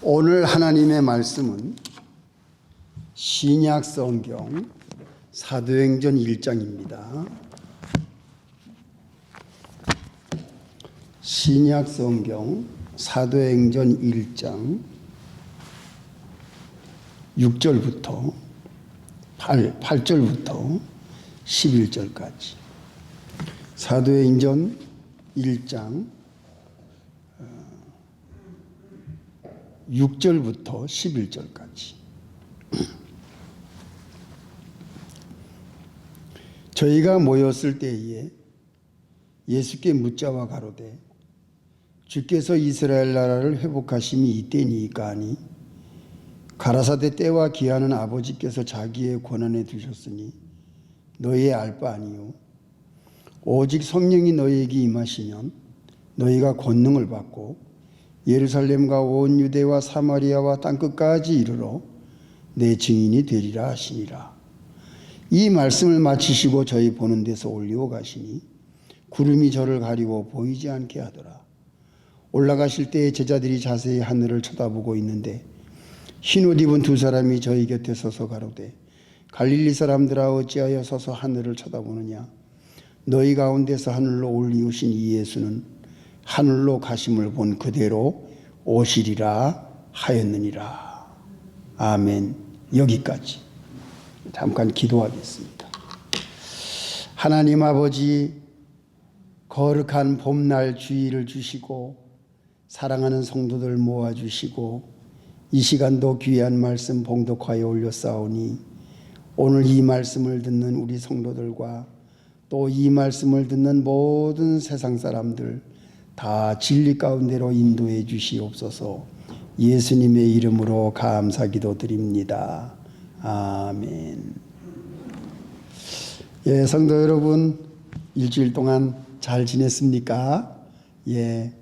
오늘 하나님의 말씀은 신약 성경 사도행전 1장입니다. 신약 성경 사도행전 1장 6절부터 8절부터 11절까지. 사도행전 1장 6절부터 11절까지. 저희가 모였을 때에 예수께 묻자와 가로되 주께서 이스라엘 나라를 회복하심이 이때니까 하니 가라사대 때와 기한은 아버지께서 자기의 권한에 두셨으니 너희의 알 바 아니요 오직 성령이 너희에게 임하시면 너희가 권능을 받고 예루살렘과 온 유대와 사마리아와 땅끝까지 이르러 내 증인이 되리라 하시니라. 이 말씀을 마치시고 저희 보는 데서 올리고 가시니 구름이 저를 가리고 보이지 않게 하더라. 올라가실 때에 제자들이 자세히 하늘을 쳐다보고 있는데 흰옷 입은 두 사람이 저희 곁에 서서 가로되 갈릴리 사람들아 어찌하여 서서 하늘을 쳐다보느냐. 너희 가운데서 하늘로 올리우신 이 예수는 하늘로 가심을 본 그대로 오시리라 하였느니라. 아멘. 여기까지. 잠깐 기도하겠습니다. 하나님 아버지, 거룩한 봄날 주의를 주시고 사랑하는 성도들 모아주시고 이 시간도 귀한 말씀 봉독하여 올렸사오니 오늘 이 말씀을 듣는 우리 성도들과 또 이 말씀을 듣는 모든 세상 사람들 다 진리 가운데로 인도해 주시옵소서. 예수님의 이름으로 감사기도 드립니다. 아멘. 예, 성도 여러분, 일주일 동안 잘 지냈습니까? 예,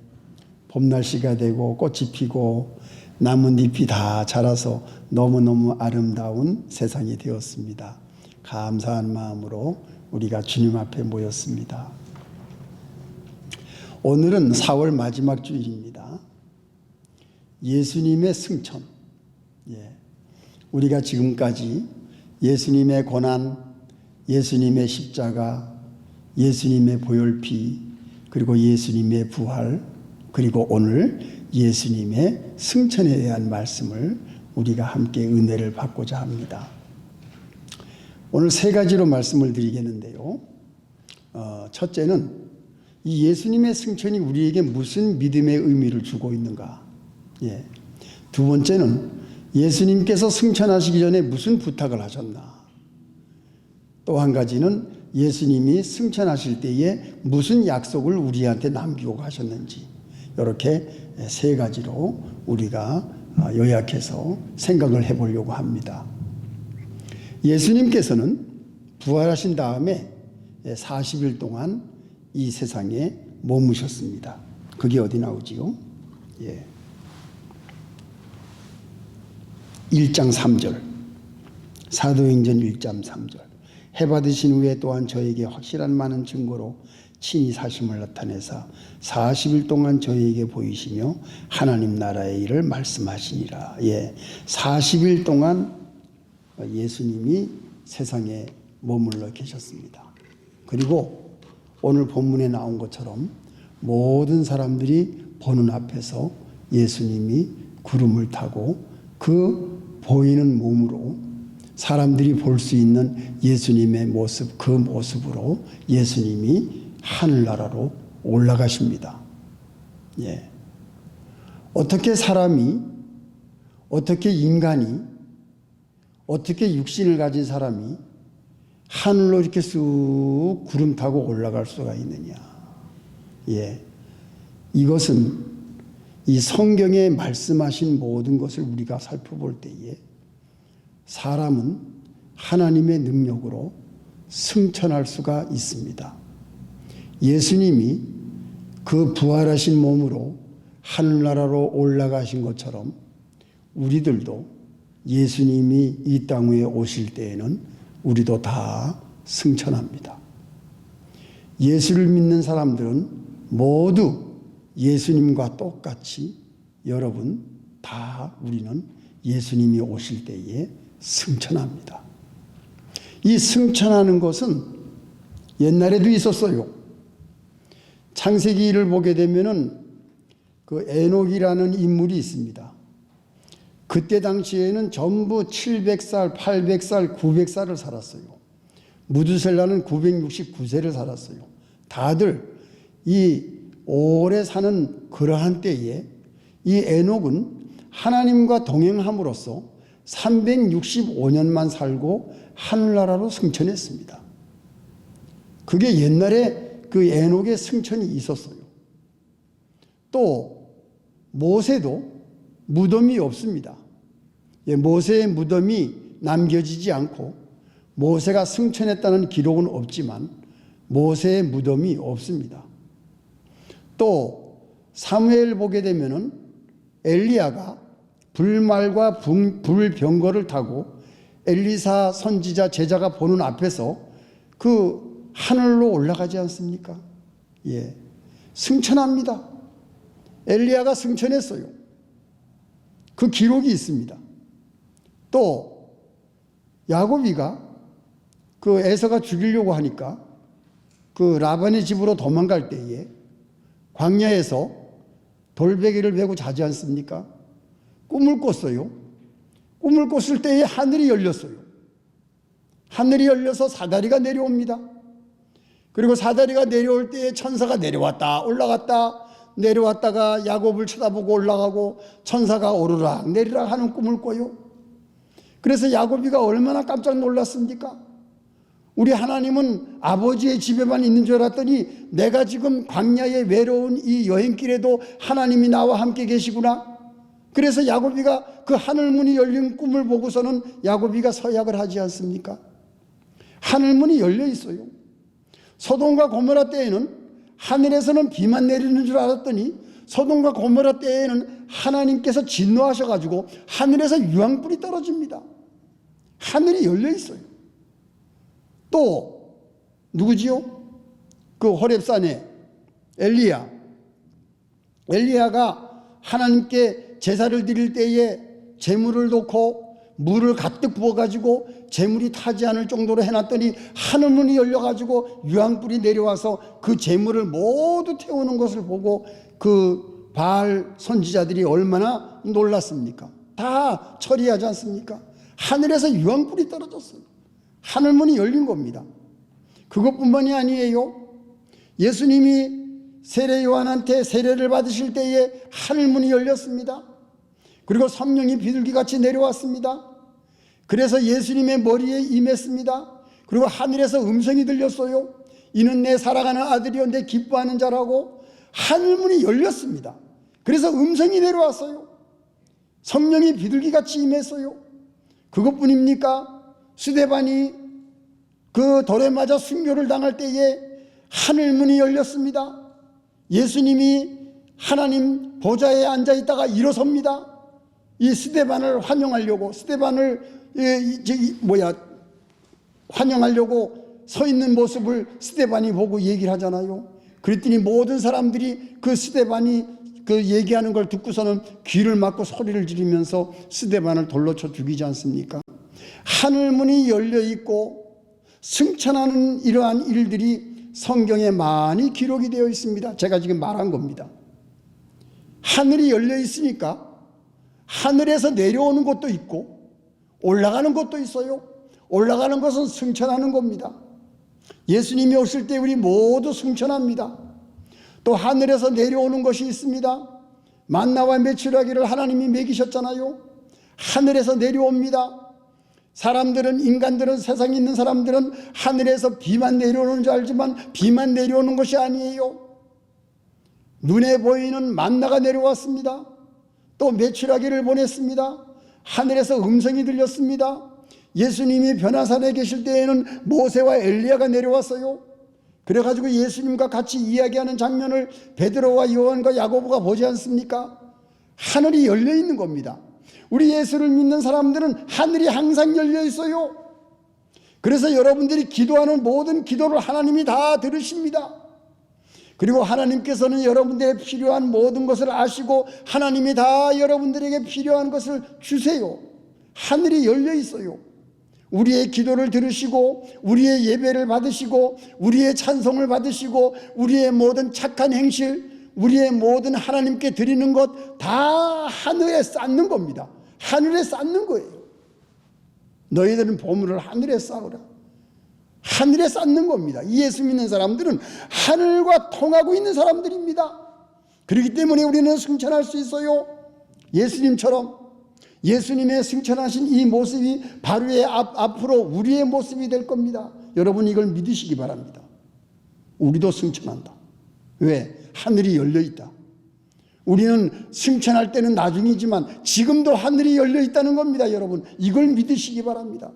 봄 날씨가 되고 꽃이 피고 나뭇잎이 다 자라서 너무너무 아름다운 세상이 되었습니다. 감사한 마음으로 우리가 주님 앞에 모였습니다. 오늘은 4월 마지막 주일입니다. 예수님의 승천. 예. 우리가 지금까지 예수님의 고난, 예수님의 십자가, 예수님의 보혈피, 그리고 예수님의 부활, 그리고 오늘 예수님의 승천에 대한 말씀을 우리가 함께 은혜를 받고자 합니다. 오늘 세 가지로 말씀을 드리겠는데요. 첫째는 이 예수님의 승천이 우리에게 무슨 믿음의 의미를 주고 있는가. 예. 두 번째는 예수님께서 승천하시기 전에 무슨 부탁을 하셨나. 또 한 가지는 예수님이 승천하실 때에 무슨 약속을 우리한테 남기고 가셨는지. 이렇게 세 가지로 우리가 요약해서 생각을 해보려고 합니다. 예수님께서는 부활하신 다음에 40일 동안 이 세상에 머무셨습니다. 그게 어디 나오지요? 예. 1장 3절. 사도행전 1장 3절. 해받으신 후에 또한 저에게 확실한 많은 증거로 친히 사심을 나타내사 40일 동안 저희에게 보이시며 하나님 나라의 일을 말씀하시니라. 예. 40일 동안 예수님이 세상에 머물러 계셨습니다. 그리고 오늘 본문에 나온 것처럼 모든 사람들이 보는 앞에서 예수님이 구름을 타고 그 보이는 몸으로 사람들이 볼 수 있는 예수님의 모습, 그 모습으로 예수님이 하늘나라로 올라가십니다. 예. 어떻게 사람이, 어떻게 인간이, 어떻게 육신을 가진 사람이 하늘로 이렇게 쑥 구름 타고 올라갈 수가 있느냐. 예. 이것은 이 성경에 말씀하신 모든 것을 우리가 살펴볼 때에 사람은 하나님의 능력으로 승천할 수가 있습니다. 예수님이 그 부활하신 몸으로 하늘나라로 올라가신 것처럼 우리들도 예수님이 이 땅 위에 오실 때에는 우리도 다 승천합니다. 예수를 믿는 사람들은 모두 예수님과 똑같이 여러분 다 우리는 예수님이 오실 때에 승천합니다. 이 승천하는 것은 옛날에도 있었어요. 창세기를 보게 되면은 그 에녹이라는 인물이 있습니다. 그때 당시에는 전부 700살, 800살, 900살을 살았어요. 무두셀라는 969세를 살았어요. 다들 이 오래 사는 그러한 때에 이 에녹은 하나님과 동행함으로써 365년만 살고 하늘나라로 승천했습니다. 그게 옛날에 그 에녹의 승천이 있었어요. 또 모세도 무덤이 없습니다. 모세의 무덤이 남겨지지 않고 모세가 승천했다는 기록은 없지만 모세의 무덤이 없습니다. 또 사무엘 보게 되면은 엘리야가 불말과 불병거를 타고 엘리사 선지자 제자가 보는 앞에서 그 하늘로 올라가지 않습니까? 예, 승천합니다. 엘리야가 승천했어요. 그 기록이 있습니다. 또 야곱이가 그 에서가 죽이려고 하니까 그 라반의 집으로 도망갈 때에 광야에서 돌베개를 메고 자지 않습니까? 꿈을 꿨어요. 꿈을 꿨을 때에 하늘이 열렸어요. 하늘이 열려서 사다리가 내려옵니다. 그리고 사다리가 내려올 때에 천사가 내려왔다 올라갔다 내려왔다가 야곱을 쳐다보고 올라가고 천사가 오르락 내리락 하는 꿈을 꿔요. 그래서 야곱이가 얼마나 깜짝 놀랐습니까? 우리 하나님은 아버지의 집에만 있는 줄 알았더니 내가 지금 광야의 외로운 이 여행길에도 하나님이 나와 함께 계시구나. 그래서 야곱이가 그 하늘문이 열린 꿈을 보고서는 야곱이가 서약을 하지 않습니까? 하늘문이 열려 있어요. 소돔과 고모라 때에는 하늘에서는 비만 내리는 줄 알았더니 소돔과 고모라 때에는 하나님께서 진노하셔가지고 하늘에서 유황불이 떨어집니다. 하늘이 열려 있어요. 또 누구지요? 그 호렙산에 엘리야가 하나님께 제사를 드릴 때에 제물을 놓고 물을 가득 부어가지고 제물이 타지 않을 정도로 해놨더니 하늘문이 열려가지고 유황불이 내려와서 그 제물을 모두 태우는 것을 보고 그 바알 선지자들이 얼마나 놀랐습니까? 다 처리하지 않습니까? 하늘에서 유황불이 떨어졌어요. 하늘문이 열린 겁니다. 그것뿐만이 아니에요. 예수님이 세례 요한한테 세례를 받으실 때에 하늘문이 열렸습니다. 그리고 성령이 비둘기같이 내려왔습니다. 그래서 예수님의 머리에 임했습니다. 그리고 하늘에서 음성이 들렸어요. 이는 내 사랑하는 아들이요 내 기뻐하는 자라고. 하늘문이 열렸습니다. 그래서 음성이 내려왔어요. 성령이 비둘기같이 임했어요. 그것뿐입니까? 스데반이 그 돌에 맞아 순교를 당할 때에 하늘문이 열렸습니다. 예수님이 하나님 보좌에 앉아 있다가 일어섭니다. 이 스데반을 환영하려고 환영하려고 서 있는 모습을 스데반이 보고 얘기를 하잖아요. 그랬더니 모든 사람들이 그 스데반이 그 얘기하는 걸 듣고서는 귀를 막고 소리를 지르면서 스데반을 돌로 쳐 죽이지 않습니까? 하늘문이 열려 있고 승천하는 이러한 일들이 성경에 많이 기록이 되어 있습니다. 제가 지금 말한 겁니다. 하늘이 열려 있으니까 하늘에서 내려오는 것도 있고 올라가는 것도 있어요. 올라가는 것은 승천하는 겁니다. 예수님이 오실 때 우리 모두 승천합니다. 또 하늘에서 내려오는 것이 있습니다. 만나와 메추라기를 하나님이 먹이셨잖아요. 하늘에서 내려옵니다. 인간들은 세상에 있는 사람들은 하늘에서 비만 내려오는 줄 알지만 비만 내려오는 것이 아니에요. 눈에 보이는 만나가 내려왔습니다. 또 메추라기를 보냈습니다. 하늘에서 음성이 들렸습니다. 예수님이 변화산에 계실 때에는 모세와 엘리야가 내려왔어요. 그래가지고 예수님과 같이 이야기하는 장면을 베드로와 요한과 야고보가 보지 않습니까? 하늘이 열려 있는 겁니다. 우리 예수를 믿는 사람들은 하늘이 항상 열려 있어요. 그래서 여러분들이 기도하는 모든 기도를 하나님이 다 들으십니다. 그리고 하나님께서는 여러분들의 필요한 모든 것을 아시고 하나님이 다 여러분들에게 필요한 것을 주세요. 하늘이 열려 있어요. 우리의 기도를 들으시고 우리의 예배를 받으시고 우리의 찬송을 받으시고 우리의 모든 착한 행실, 우리의 모든 하나님께 드리는 것 다 하늘에 쌓는 겁니다. 하늘에 쌓는 거예요. 너희들은 보물을 하늘에 쌓으라. 하늘에 쌓는 겁니다. 예수 믿는 사람들은 하늘과 통하고 있는 사람들입니다. 그렇기 때문에 우리는 승천할 수 있어요. 예수님처럼 예수님의 승천하신 이 모습이 바로 앞으로 우리의 모습이 될 겁니다. 여러분 이걸 믿으시기 바랍니다. 우리도 승천한다. 왜? 하늘이 열려 있다. 우리는 승천할 때는 나중이지만 지금도 하늘이 열려 있다는 겁니다. 여러분 이걸 믿으시기 바랍니다.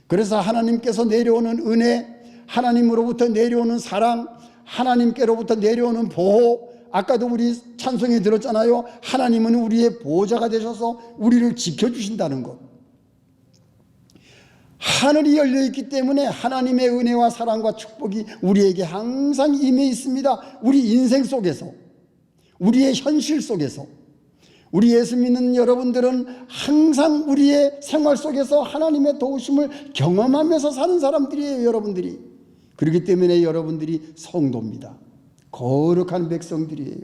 그래서 하나님께서 내려오는 은혜, 하나님으로부터 내려오는 사랑, 하나님께로부터 내려오는 보호, 아까도 우리 찬송에 들었잖아요. 하나님은 우리의 보호자가 되셔서 우리를 지켜주신다는 것. 하늘이 열려있기 때문에 하나님의 은혜와 사랑과 축복이 우리에게 항상 임해 있습니다. 우리 인생 속에서, 우리의 현실 속에서. 우리 예수 믿는 여러분들은 항상 우리의 생활 속에서 하나님의 도우심을 경험하면서 사는 사람들이에요. 여러분들이. 그렇기 때문에 여러분들이 성도입니다. 거룩한 백성들이에요.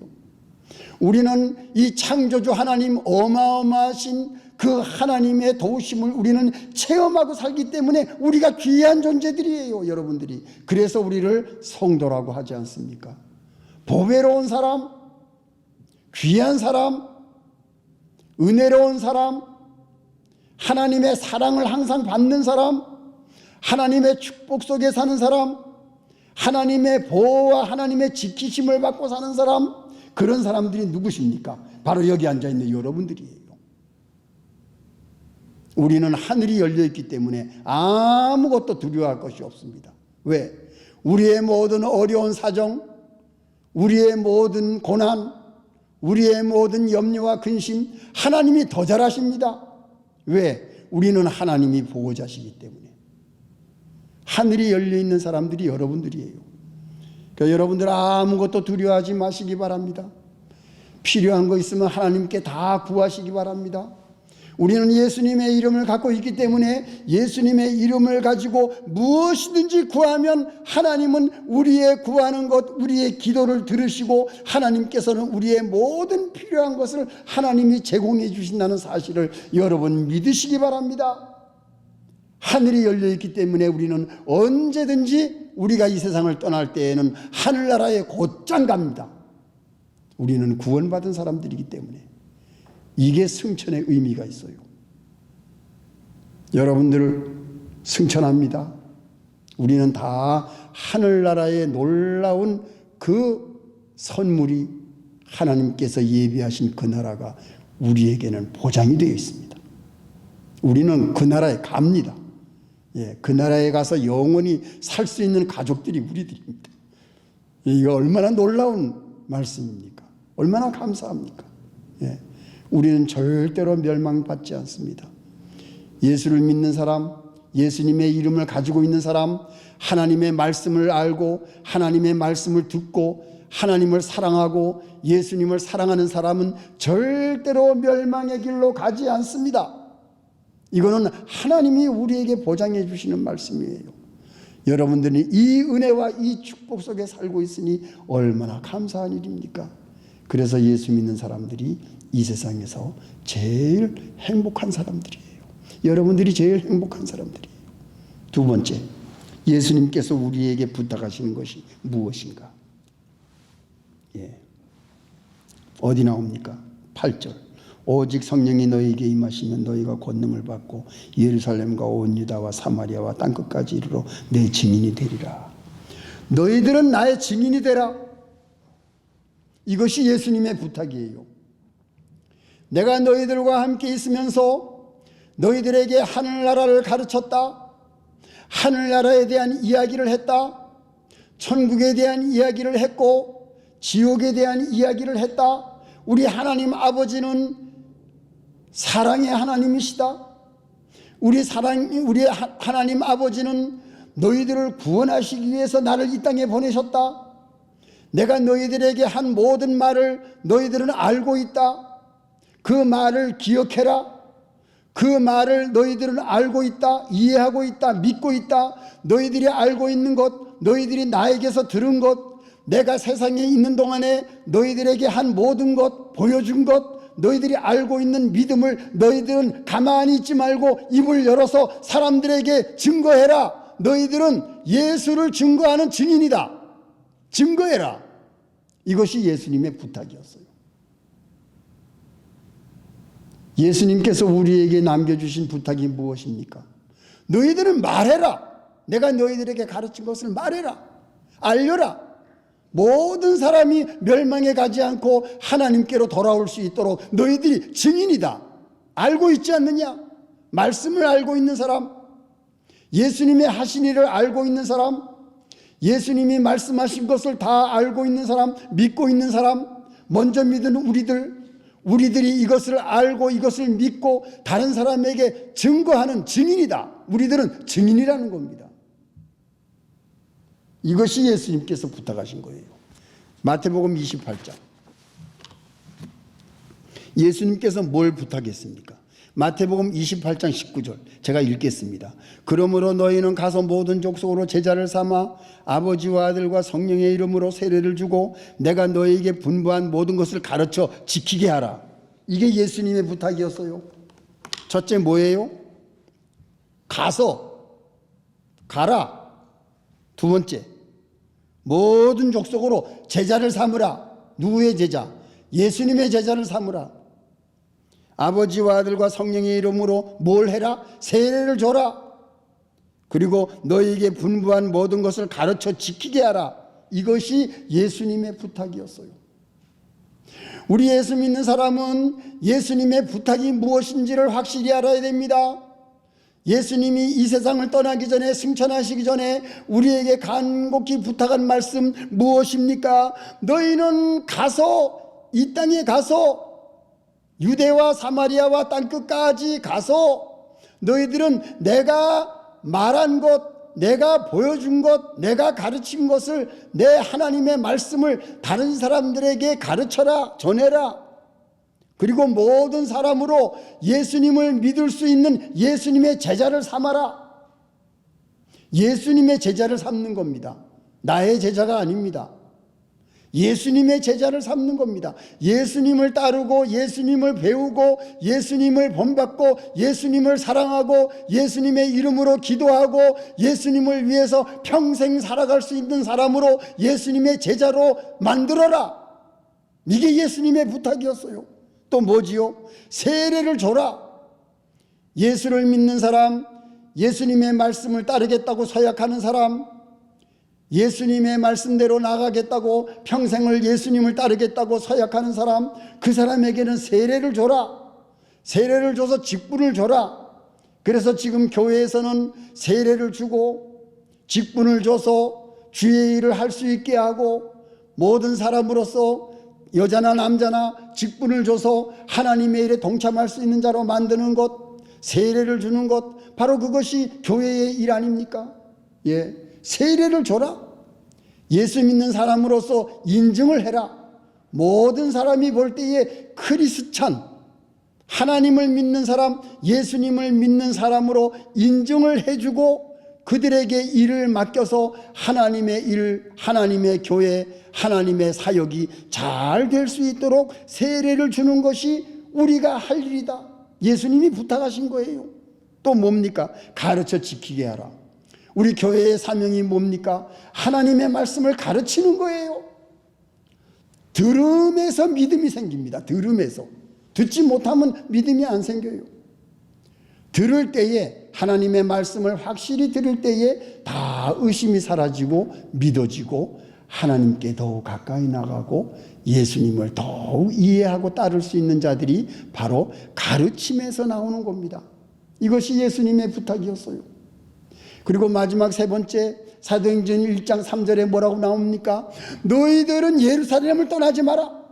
우리는 이 창조주 하나님, 어마어마하신 그 하나님의 도우심을 우리는 체험하고 살기 때문에 우리가 귀한 존재들이에요. 여러분들이. 그래서 우리를 성도라고 하지 않습니까? 보배로운 사람, 귀한 사람, 은혜로운 사람, 하나님의 사랑을 항상 받는 사람, 하나님의 축복 속에 사는 사람, 하나님의 보호와 하나님의 지키심을 받고 사는 사람, 그런 사람들이 누구십니까? 바로 여기 앉아있는 여러분들이에요. 우리는 하늘이 열려있기 때문에 아무것도 두려워할 것이 없습니다. 왜? 우리의 모든 어려운 사정, 우리의 모든 고난, 우리의 모든 염려와 근심, 하나님이 더 잘하십니다. 왜? 우리는 하나님이 보호자시기 때문에. 하늘이 열려있는 사람들이 여러분들이에요. 그러니까 여러분들 아무것도 두려워하지 마시기 바랍니다. 필요한 거 있으면 하나님께 다 구하시기 바랍니다. 우리는 예수님의 이름을 갖고 있기 때문에 예수님의 이름을 가지고 무엇이든지 구하면 하나님은 우리의 구하는 것, 우리의 기도를 들으시고 하나님께서는 우리의 모든 필요한 것을 하나님이 제공해 주신다는 사실을 여러분 믿으시기 바랍니다. 하늘이 열려있기 때문에 우리는 언제든지 우리가 이 세상을 떠날 때에는 하늘나라에 곧장 갑니다. 우리는 구원받은 사람들이기 때문에 이게 승천의 의미가 있어요. 여러분들 승천합니다. 우리는 다 하늘나라의 놀라운 그 선물이 하나님께서 예비하신 그 나라가 우리에게는 보장이 되어 있습니다. 우리는 그 나라에 갑니다. 그 나라에 가서 영원히 살 수 있는 가족들이 우리들입니다. 이거 얼마나 놀라운 말씀입니까? 얼마나 감사합니까? 우리는 절대로 멸망받지 않습니다. 예수를 믿는 사람, 예수님의 이름을 가지고 있는 사람, 하나님의 말씀을 알고 하나님의 말씀을 듣고 하나님을 사랑하고 예수님을 사랑하는 사람은 절대로 멸망의 길로 가지 않습니다. 이거는 하나님이 우리에게 보장해 주시는 말씀이에요. 여러분들이 이 은혜와 이 축복 속에 살고 있으니 얼마나 감사한 일입니까? 그래서 예수 믿는 사람들이 이 세상에서 제일 행복한 사람들이에요. 여러분들이 제일 행복한 사람들이에요. 두 번째, 예수님께서 우리에게 부탁하시는 것이 무엇인가? 어디 나옵니까? 8절. 오직 성령이 너희에게 임하시면 너희가 권능을 받고 예루살렘과 온 유다와 사마리아와 땅끝까지 이르러 내 증인이 되리라. 너희들은 나의 증인이 되라. 이것이 예수님의 부탁이에요. 내가 너희들과 함께 있으면서 너희들에게 하늘나라를 가르쳤다. 하늘나라에 대한 이야기를 했다. 천국에 대한 이야기를 했고 지옥에 대한 이야기를 했다. 우리 하나님 아버지는 사랑의 하나님이시다. 우리 하나님 아버지는 너희들을 구원하시기 위해서 나를 이 땅에 보내셨다. 내가 너희들에게 한 모든 말을 너희들은 알고 있다. 그 말을 기억해라. 그 말을 너희들은 알고 있다. 이해하고 있다. 믿고 있다. 너희들이 알고 있는 것, 너희들이 나에게서 들은 것, 내가 세상에 있는 동안에 너희들에게 한 모든 것, 보여준 것, 너희들이 알고 있는 믿음을 너희들은 가만히 있지 말고 입을 열어서 사람들에게 증거해라. 너희들은 예수를 증거하는 증인이다. 증거해라. 이것이 예수님의 부탁이었어요. 예수님께서 우리에게 남겨주신 부탁이 무엇입니까? 너희들은 말해라. 내가 너희들에게 가르친 것을 말해라. 알려라. 모든 사람이 멸망에 가지 않고 하나님께로 돌아올 수 있도록 너희들이 증인이다. 알고 있지 않느냐? 말씀을 알고 있는 사람, 예수님의 하신 일을 알고 있는 사람, 예수님이 말씀하신 것을 다 알고 있는 사람, 믿고 있는 사람, 먼저 믿은 우리들이 이것을 알고 이것을 믿고 다른 사람에게 증거하는 증인이다. 우리들은 증인이라는 겁니다. 이것이 예수님께서 부탁하신 거예요. 마태복음 28장. 예수님께서 뭘 부탁했습니까? 마태복음 28장 19절 제가 읽겠습니다. 그러므로 너희는 가서 모든 족속으로 제자를 삼아 아버지와 아들과 성령의 이름으로 세례를 주고 내가 너희에게 분부한 모든 것을 가르쳐 지키게 하라. 이게 예수님의 부탁이었어요. 첫째 뭐예요? 가라. 두 번째, 모든 족속으로 제자를 삼으라. 누구의 제자? 예수님의 제자를 삼으라. 아버지와 아들과 성령의 이름으로 뭘 해라? 세례를 줘라. 그리고 너희에게 분부한 모든 것을 가르쳐 지키게 하라. 이것이 예수님의 부탁이었어요. 우리 예수 믿는 사람은 예수님의 부탁이 무엇인지를 확실히 알아야 됩니다. 예수님이 이 세상을 떠나기 전에, 승천하시기 전에 우리에게 간곡히 부탁한 말씀 무엇입니까? 너희는 가서, 이 땅에 가서 유대와 사마리아와 땅끝까지 가서 너희들은 내가 말한 것, 내가 보여준 것, 내가 가르친 것을, 내 하나님의 말씀을 다른 사람들에게 가르쳐라, 전해라. 그리고 모든 사람으로 예수님을 믿을 수 있는 예수님의 제자를 삼아라. 예수님의 제자를 삼는 겁니다. 나의 제자가 아닙니다. 예수님의 제자를 삼는 겁니다. 예수님을 따르고 예수님을 배우고 예수님을 본받고 예수님을 사랑하고 예수님의 이름으로 기도하고 예수님을 위해서 평생 살아갈 수 있는 사람으로 예수님의 제자로 만들어라. 이게 예수님의 부탁이었어요. 또 뭐지요? 세례를 줘라. 예수를 믿는 사람, 예수님의 말씀을 따르겠다고 서약하는 사람, 예수님의 말씀대로 나가겠다고, 평생을 예수님을 따르겠다고 서약하는 사람, 그 사람에게는 세례를 줘라. 세례를 줘서 직분을 줘라. 그래서 지금 교회에서는 세례를 주고 직분을 줘서 주의 일을 할 수 있게 하고, 모든 사람으로서 여자나 남자나 직분을 줘서 하나님의 일에 동참할 수 있는 자로 만드는 것, 세례를 주는 것, 바로 그것이 교회의 일 아닙니까? 예, 세례를 줘라. 예수 믿는 사람으로서 인증을 해라. 모든 사람이 볼 때에 크리스찬, 하나님을 믿는 사람, 예수님을 믿는 사람으로 인증을 해주고 그들에게 일을 맡겨서 하나님의 일, 하나님의 교회, 하나님의 사역이 잘 될 수 있도록 세례를 주는 것이 우리가 할 일이다. 예수님이 부탁하신 거예요. 또 뭡니까? 가르쳐 지키게 하라. 우리 교회의 사명이 뭡니까? 하나님의 말씀을 가르치는 거예요. 들음에서 믿음이 생깁니다. 들음에서. 듣지 못하면 믿음이 안 생겨요. 들을 때에, 하나님의 말씀을 확실히 들을 때에 다 의심이 사라지고 믿어지고 하나님께 더욱 가까이 나가고 예수님을 더욱 이해하고 따를 수 있는 자들이 바로 가르침에서 나오는 겁니다. 이것이 예수님의 부탁이었어요. 그리고 마지막 세 번째, 사도행전 1장 3절에 뭐라고 나옵니까? 너희들은 예루살렘을 떠나지 마라.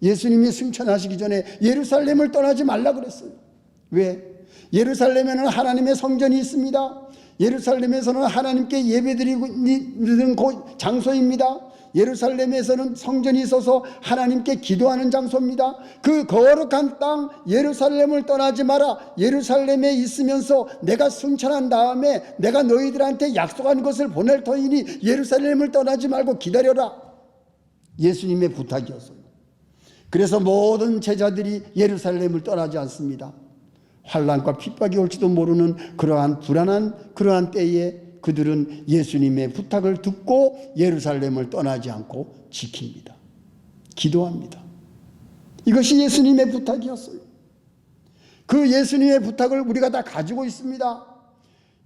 예수님이 승천하시기 전에 예루살렘을 떠나지 말라 그랬어요. 왜? 예루살렘에는 하나님의 성전이 있습니다. 예루살렘에서는 하나님께 예배드리는 장소입니다. 예루살렘에서는 성전이 있어서 하나님께 기도하는 장소입니다. 그 거룩한 땅 예루살렘을 떠나지 마라. 예루살렘에 있으면서 내가 승천한 다음에 내가 너희들한테 약속한 것을 보낼 터이니 예루살렘을 떠나지 말고 기다려라. 예수님의 부탁이었어요. 그래서 모든 제자들이 예루살렘을 떠나지 않습니다. 환난과 핍박이 올지도 모르는 그러한 불안한 그러한 때에 그들은 예수님의 부탁을 듣고 예루살렘을 떠나지 않고 지킵니다. 기도합니다. 이것이 예수님의 부탁이었어요. 그 예수님의 부탁을 우리가 다 가지고 있습니다.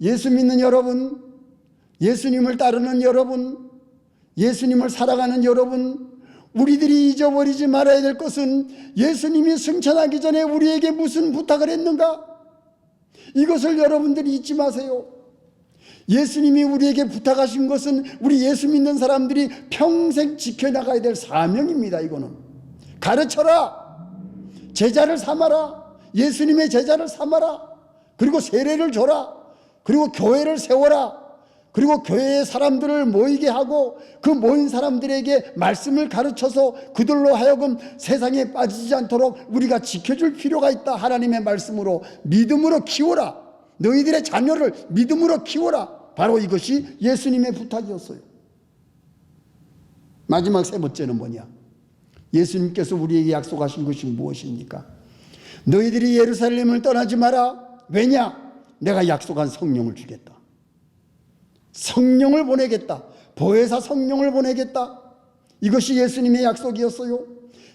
예수 믿는 여러분, 예수님을 따르는 여러분, 예수님을 살아가는 여러분, 우리들이 잊어버리지 말아야 될 것은 예수님이 승천하기 전에 우리에게 무슨 부탁을 했는가? 이것을 여러분들이 잊지 마세요. 예수님이 우리에게 부탁하신 것은 우리 예수 믿는 사람들이 평생 지켜나가야 될 사명입니다. 이거는 가르쳐라, 제자를 삼아라, 예수님의 제자를 삼아라, 그리고 세례를 줘라, 그리고 교회를 세워라, 그리고 교회의 사람들을 모이게 하고 그 모인 사람들에게 말씀을 가르쳐서 그들로 하여금 세상에 빠지지 않도록 우리가 지켜줄 필요가 있다. 하나님의 말씀으로 믿음으로 키워라. 너희들의 자녀를 믿음으로 키워라. 바로 이것이 예수님의 부탁이었어요. 마지막 세 번째는 뭐냐? 예수님께서 우리에게 약속하신 것이 무엇입니까? 너희들이 예루살렘을 떠나지 마라. 왜냐? 내가 약속한 성령을 주겠다. 성령을 보내겠다. 보혜사 성령을 보내겠다. 이것이 예수님의 약속이었어요.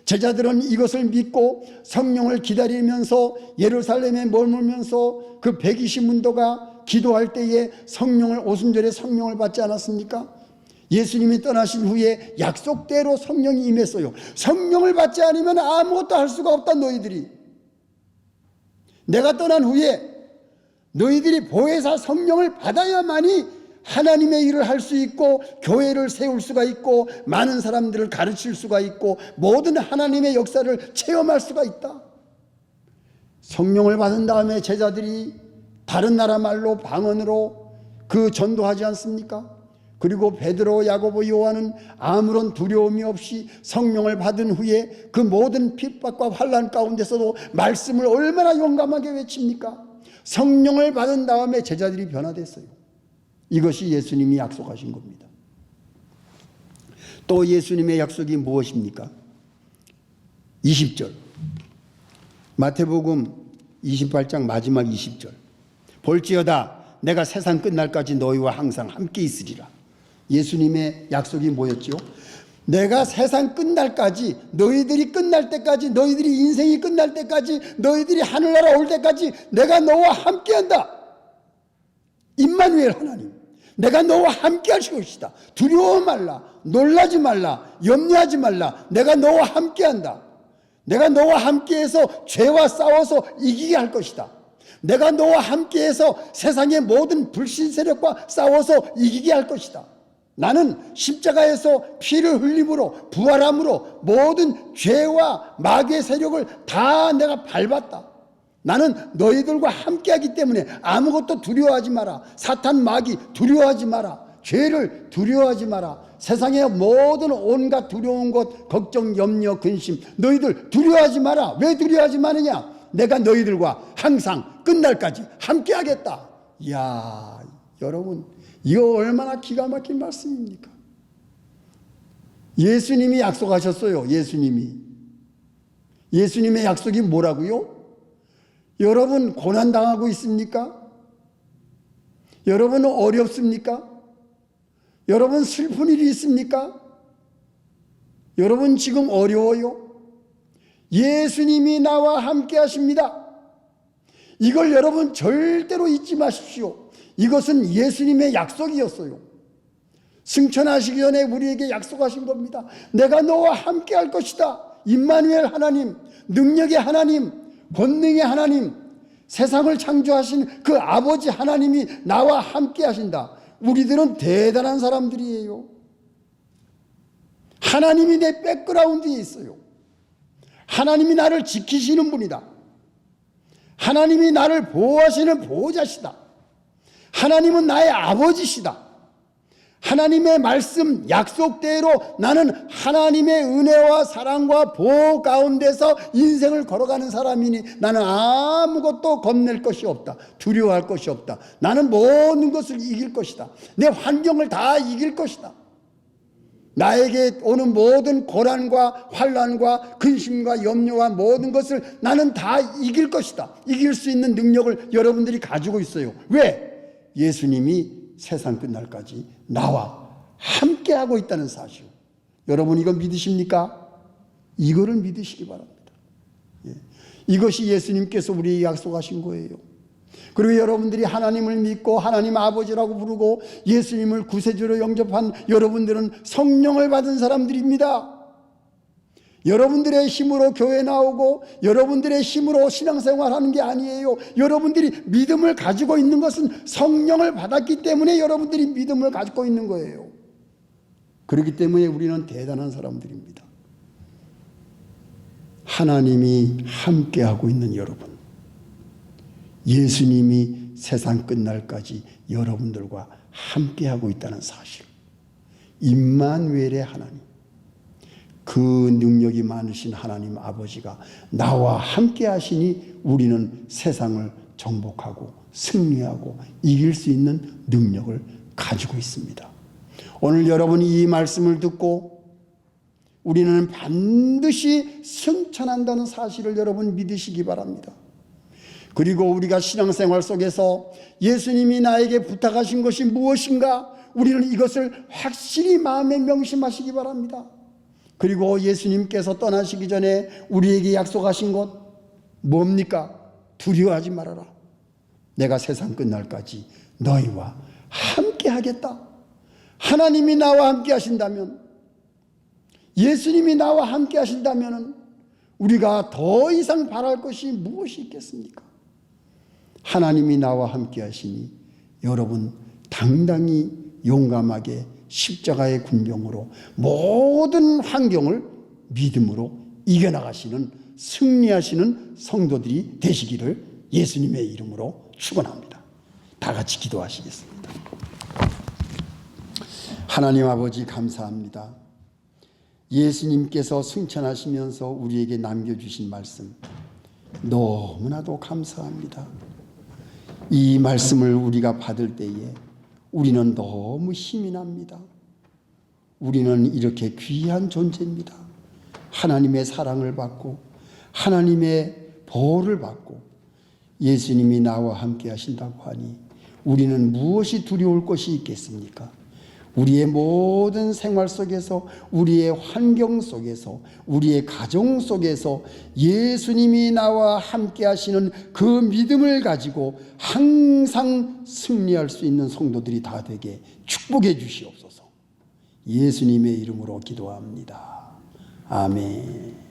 제자들은 이것을 믿고 성령을 기다리면서 예루살렘에 머물면서 그 120문도가 기도할 때에 성령을 오순절에 성령을 받지 않았습니까? 예수님이 떠나신 후에 약속대로 성령이 임했어요. 성령을 받지 않으면 아무것도 할 수가 없다. 너희들이 내가 떠난 후에 너희들이 보혜사 성령을 받아야만이 하나님의 일을 할 수 있고 교회를 세울 수가 있고 많은 사람들을 가르칠 수가 있고 모든 하나님의 역사를 체험할 수가 있다. 성령을 받은 다음에 제자들이 다른 나라 말로 방언으로 그 전도하지 않습니까? 그리고 베드로, 야고보, 요한은 아무런 두려움이 없이 성령을 받은 후에 그 모든 핍박과 환난 가운데서도 말씀을 얼마나 용감하게 외칩니까? 성령을 받은 다음에 제자들이 변화됐어요. 이것이 예수님이 약속하신 겁니다. 또 예수님의 약속이 무엇입니까? 20절 마태복음 28장 마지막 20절 볼지어다 내가 세상 끝날까지 너희와 항상 함께 있으리라. 예수님의 약속이 뭐였죠? 내가 세상 끝날까지, 너희들이 끝날 때까지, 너희들이 인생이 끝날 때까지, 너희들이 하늘나라 올 때까지 내가 너와 함께한다. 임마누엘 하나님, 내가 너와 함께 할 것이다. 두려워 말라, 놀라지 말라, 염려하지 말라. 내가 너와 함께한다. 내가 너와 함께해서 죄와 싸워서 이기게 할 것이다. 내가 너와 함께해서 세상의 모든 불신 세력과 싸워서 이기게 할 것이다. 나는 십자가에서 피를 흘림으로 부활함으로 모든 죄와 마귀의 세력을 다 내가 밟았다. 나는 너희들과 함께하기 때문에 아무것도 두려워하지 마라. 사탄 마귀 두려워하지 마라. 죄를 두려워하지 마라. 세상의 모든 온갖 두려운 것, 걱정, 염려, 근심 너희들 두려워하지 마라. 왜 두려워하지 마느냐? 내가 너희들과 항상 끝날까지 함께하겠다. 이야, 여러분 이거 얼마나 기가 막힌 말씀입니까? 예수님이 약속하셨어요. 예수님의 약속이 뭐라고요? 여러분 고난당하고 있습니까? 여러분 어렵습니까? 여러분 슬픈 일이 있습니까? 여러분 지금 어려워요? 예수님이 나와 함께 하십니다. 이걸 여러분 절대로 잊지 마십시오. 이것은 예수님의 약속이었어요. 승천하시기 전에 우리에게 약속하신 겁니다. 내가 너와 함께 할 것이다. 임마누엘 하나님, 능력의 하나님, 권능의 하나님, 세상을 창조하신 그 아버지 하나님이 나와 함께 하신다. 우리들은 대단한 사람들이에요. 하나님이 내 백그라운드에 있어요. 하나님이 나를 지키시는 분이다. 하나님이 나를 보호하시는 보호자시다. 하나님은 나의 아버지시다. 하나님의 말씀 약속대로 나는 하나님의 은혜와 사랑과 보호 가운데서 인생을 걸어가는 사람이니 나는 아무것도 겁낼 것이 없다. 두려워할 것이 없다. 나는 모든 것을 이길 것이다. 내 환경을 다 이길 것이다. 나에게 오는 모든 고난과 환난과 근심과 염려와 모든 것을 나는 다 이길 것이다. 이길 수 있는 능력을 여러분들이 가지고 있어요. 왜? 예수님이 세상 끝날까지 나와 함께하고 있다는 사실. 여러분 이거 믿으십니까? 이거를 믿으시기 바랍니다. 이것이 예수님께서 우리에게 약속하신 거예요. 그리고 여러분들이 하나님을 믿고 하나님 아버지라고 부르고 예수님을 구세주로 영접한 여러분들은 성령을 받은 사람들입니다. 여러분들의 힘으로 교회 나오고 여러분들의 힘으로 신앙생활하는 게 아니에요. 여러분들이 믿음을 가지고 있는 것은 성령을 받았기 때문에 여러분들이 믿음을 가지고 있는 거예요. 그렇기 때문에 우리는 대단한 사람들입니다. 하나님이 함께하고 있는 여러분, 예수님이 세상 끝날까지 여러분들과 함께하고 있다는 사실, 임마누엘의 하나님, 그 능력이 많으신 하나님 아버지가 나와 함께 하시니 우리는 세상을 정복하고 승리하고 이길 수 있는 능력을 가지고 있습니다. 오늘 여러분이 이 말씀을 듣고 우리는 반드시 승천한다는 사실을 여러분 믿으시기 바랍니다. 그리고 우리가 신앙생활 속에서 예수님이 나에게 부탁하신 것이 무엇인가, 우리는 이것을 확실히 마음에 명심하시기 바랍니다. 그리고 예수님께서 떠나시기 전에 우리에게 약속하신 것 뭡니까? 두려워하지 말아라. 내가 세상 끝날까지 너희와 함께 하겠다. 하나님이 나와 함께 하신다면, 예수님이 나와 함께 하신다면 우리가 더 이상 바랄 것이 무엇이 있겠습니까? 하나님이 나와 함께 하시니 여러분 당당히 용감하게 십자가의 군병으로 모든 환경을 믿음으로 이겨나가시는 승리하시는 성도들이 되시기를 예수님의 이름으로 축원합니다. 다 같이 기도하시겠습니다. 하나님 아버지 감사합니다. 예수님께서 승천하시면서 우리에게 남겨주신 말씀 너무나도 감사합니다. 이 말씀을 우리가 받을 때에 우리는 너무 힘이 납니다. 우리는 이렇게 귀한 존재입니다. 하나님의 사랑을 받고 하나님의 보호를 받고 예수님이 나와 함께 하신다고 하니 우리는 무엇이 두려울 것이 있겠습니까? 우리의 모든 생활 속에서, 우리의 환경 속에서, 우리의 가정 속에서 예수님이 나와 함께 하시는 그 믿음을 가지고 항상 승리할 수 있는 성도들이 다 되게 축복해 주시옵소서. 예수님의 이름으로 기도합니다. 아멘.